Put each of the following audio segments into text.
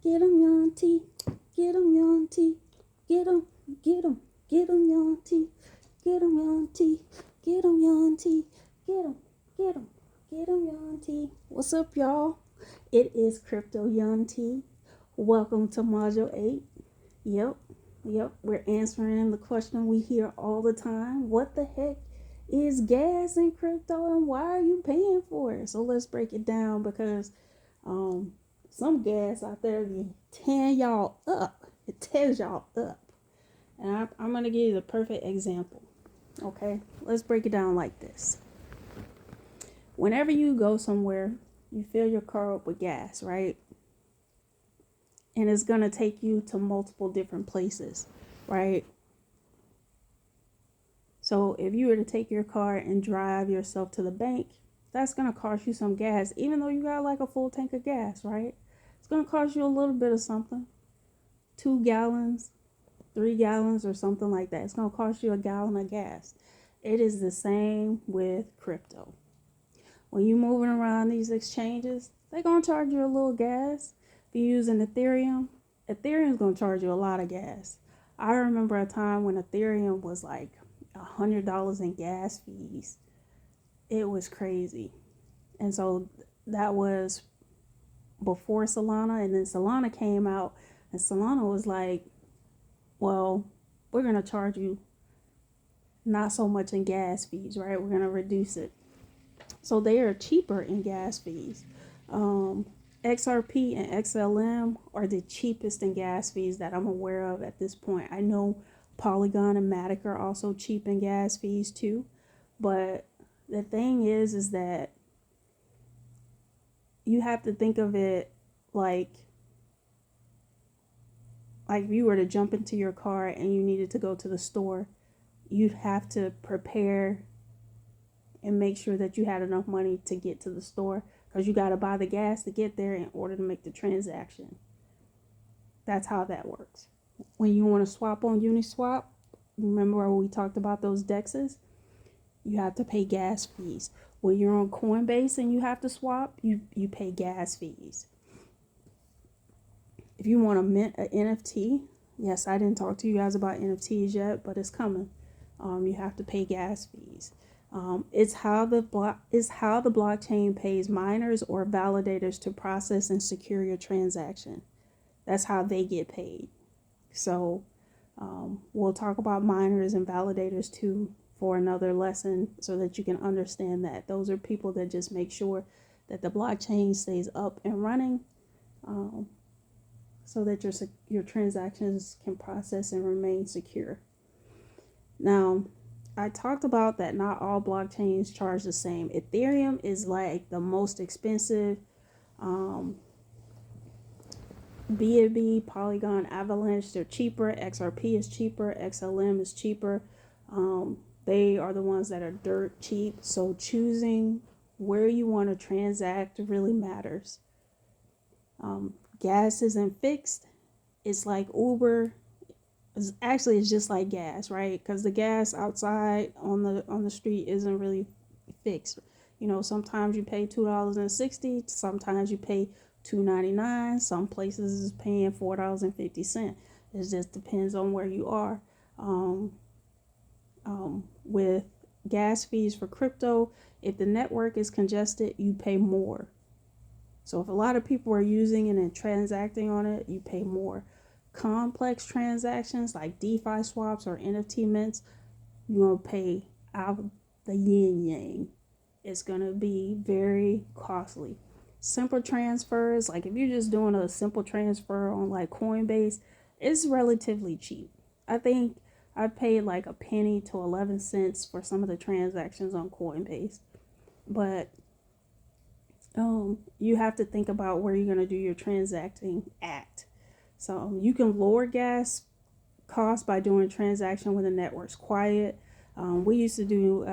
Get 'em, Young T. Get 'em, Young T. Get 'em, get 'em, get 'em, Young T. Get 'em, Young T. Get 'em, Young T. Get 'em, get 'em, get 'em, Young T. What's up, y'all? It is Crypto Young T. Welcome to Module 8. Yep, we're answering the question we hear all the time. What the heck is gas in crypto and why are you paying for it? So let's break it down because um, some gas out there be tearing y'all up. It tears y'all up. And I'm going to give you the perfect example. Okay, let's break it down like this. Whenever you go somewhere, you fill your car up with gas, right? And it's going to take you to multiple different places, right? So if you were to take your car and drive yourself to the bank, that's going to cost you some gas, even though you got like a full tank of gas, right? It's going to cost you a little bit of something, 2 gallons, 3 gallons or something like that. It's going to cost you a gallon of gas. It is the same with crypto. When you're moving around these exchanges, they're going to charge you a little gas. If you're using Ethereum, Ethereum's going to charge you a lot of gas. I remember a time when Ethereum was like $100 in gas fees. It was crazy. And so that was before Solana, and then Solana came out, and Solana was like, well, we're going to charge you not so much in gas fees, right? We're going to reduce it. So they are cheaper in gas fees. XRP and XLM are the cheapest in gas fees that I'm aware of at this point. I know Polygon and Matic are also cheap in gas fees too. But the thing is that you have to think of it like if you were to jump into your car and you needed to go to the store, you'd have to prepare and make sure that you had enough money to get to the store because you got to buy the gas to get there in order to make the transaction. That's how that works. When you want to swap on Uniswap, remember we talked about those DEXs? You have to pay gas fees. When you're on Coinbase and you have to swap, you pay gas fees. If you want to mint an NFT, yes, I didn't talk to you guys about NFTs yet, but it's coming. You have to pay gas fees. It's how the blockchain pays miners or validators to process and secure your transaction. That's how they get paid. So we'll talk about miners and validators too for another lesson so that you can understand that. Those are people that just make sure that the blockchain stays up and running so that your transactions can process and remain secure. Now, I talked about that not all blockchains charge the same. Ethereum is like the most expensive. BNB, Polygon, Avalanche, they're cheaper. XRP is cheaper. XLM is cheaper. They are the ones that are dirt cheap. So choosing where you want to transact really matters. Gas isn't fixed. It's like Uber. It's just like gas, right? Because the gas outside on the street isn't really fixed. You know, sometimes you pay $2.60, sometimes you pay $2.99. Some places is paying $4.50. It just depends on where you are. With gas fees for crypto, if the network is congested, you pay more. So if a lot of people are using it and transacting on it, you pay more. Complex transactions like DeFi swaps or NFT mints, you're going to pay out the yin yang. It's going to be very costly. Simple transfers, like if you're just doing a simple transfer on like Coinbase, it's relatively cheap. I think I paid like a penny to 11 cents for some of the transactions on Coinbase. But you have to think about where you're going to do your transacting at. So you can lower gas costs by doing a transaction when the network's quiet. We used to do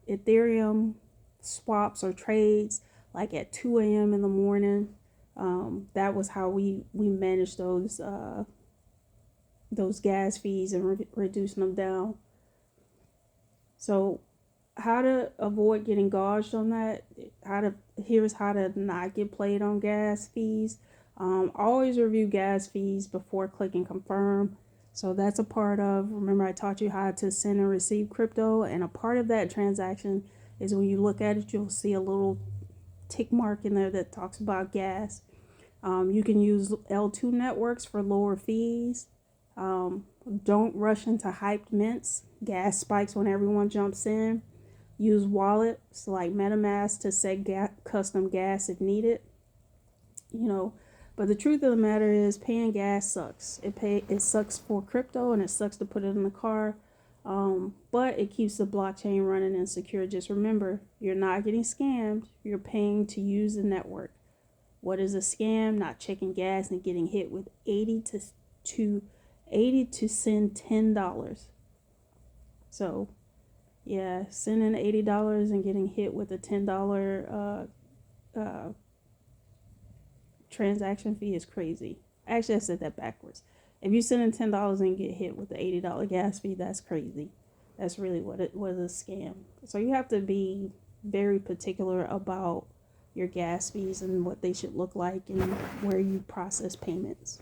Ethereum swaps or trades like at 2 a.m. in the morning. That was how we managed those gas fees and reducing them down. So how to avoid getting gouged on that? Here's how to not get played on gas fees. Always review gas fees before clicking confirm. So that's a part of, remember I taught you how to send and receive crypto, and a part of that transaction is when you look at it, you'll see a little tick mark in there that talks about gas. You can use L2 networks for lower fees. Don't rush into hyped mints. Gas spikes when everyone jumps in. Use wallets like MetaMask to set custom gas if needed. You know, but the truth of the matter is paying gas sucks. It sucks for crypto and it sucks to put it in the car. But it keeps the blockchain running and secure. Just remember, you're not getting scammed. You're paying to use the network. What is a scam? Not checking gas and getting hit with 80 to send $10. So yeah, sending $80 and getting hit with a $10 transaction fee is crazy. Actually, I said that backwards. If you send in $10 and get hit with the $80 gas fee, that's crazy. That's really what it was, a scam. So you have to be very particular about your gas fees and what they should look like and where you process payments.